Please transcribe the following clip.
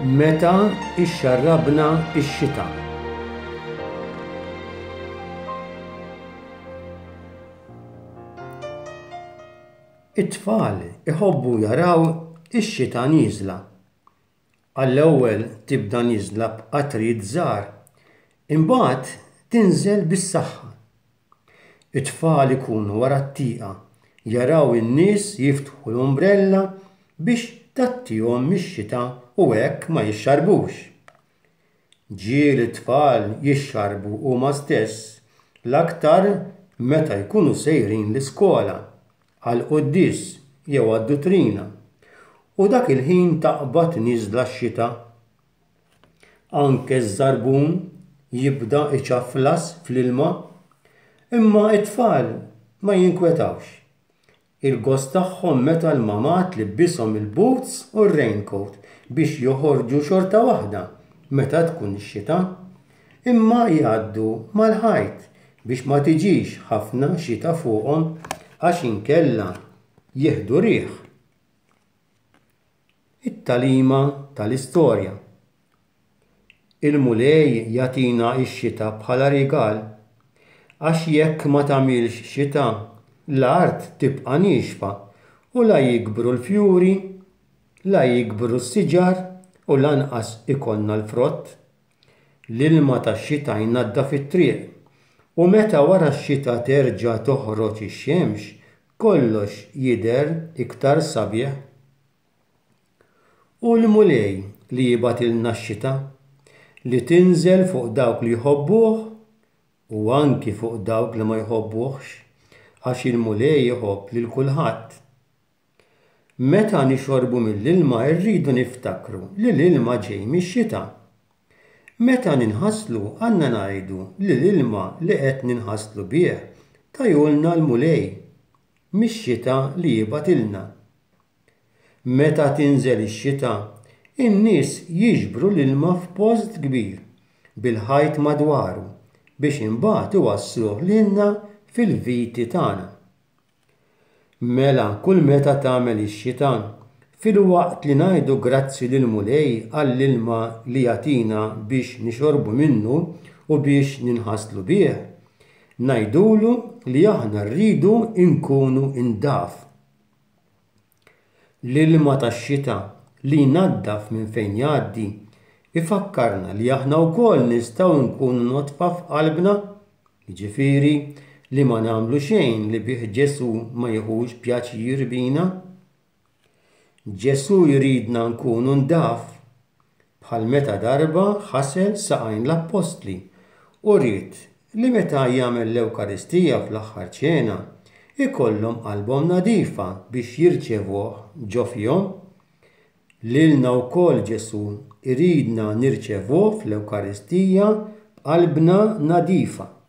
Meta ixxarrabna ix-xita. It-tfal iħobbu jaraw ix-xita nieżla. Għall-ewwel tibda nieżla b'qatrijiet żgħar, imbagħad tinżel bis-saħħa. It-tfal ikunu wara t-tieqa, jaraw in-nies jiftħu l-umbrella biex tattihom mix-xita u hekk ma jixxarbux. Ġieli t-tfal jixxarbu huma stess l-aktar meta jkunu sejrin l-iskola, għall-qudies jew għad-dutrina u dak il-ħin taqbad nieżla x-xita. Anke ż-żarbun jibda iċafflas fl-ilma, imma t-tfal ma jinkwetawx. Il-gost tagħhom meta l-mamat tlibbishom il-boots u r-raincoat biex joħorġu xorta waħda meta tkun ix-xita, imma jgħaddu mal-ħajt biex ma tiġix ħafna xita fuqhom għax inkella jieħdu riħ. It-tagħlima tal-istorja. Il-mulej jagħtina x-xita bħala rigal għax jekk ma tagħmilx xita l-art tibqa' nixfa u la jikbru l-fjuri, la jikbru s-siġar u lanqas ikollna l-frott. L-ilma tax-xita jnaddaf it-triq u meta wara x-xita terġa' toħroġ ix-xemx kollox jidher iktar sabiħ. U l-mulej li jibgħatilna x-xita li tinżel fuq dawk li jħobbuh u anki fuq dawk li ma jħobbuhx għax il-mulej jħobb lil kulħadd. Meta nixorbu mill-ilma rridu niftakru li l-ilma ġej mix-xita. Meta ninħasslu għandna ngħidu li l-ilma li qed ninħasslu bih tajulna l-mulej mix-xita li jibgħatilna. Meta tinżel ix-xita, in-nies jiġbru l-ilma f'post kbir bil-ħajt madwaru biex imbagħad iwassluh lilna fil-viti tagħna. Mela kull meta tagħmel ix-xita, filwaqt li ngħidu grazzi lill-mulej għall-ilma li jagħtina biex nixorbu minnu u biex ninħasslu bih, ngħidulu li aħna rridu nkunu indaf. L-ilma tax-xita li jnaddaf minn fejn jgħaddi ifakkarna li aħna wkoll nistgħu nkunu notfa f'qalbna, jiġifieri li ma nagħmlu xejn li bih Ġesu ma jieħux pjaċir bina. Ġesu jridna nkunu ndaf bħal meta darba ħasel saqajn l-Apostli u ried li meta jagħmel l-Ewkaristija fl-aħħar ċena ikollhom qalbhom nadifa biex jirċevuh ġo fihom. Lilna wkoll Ġesu iridna nirċevuh fl-Ewkaristija b'qalbna nadifa.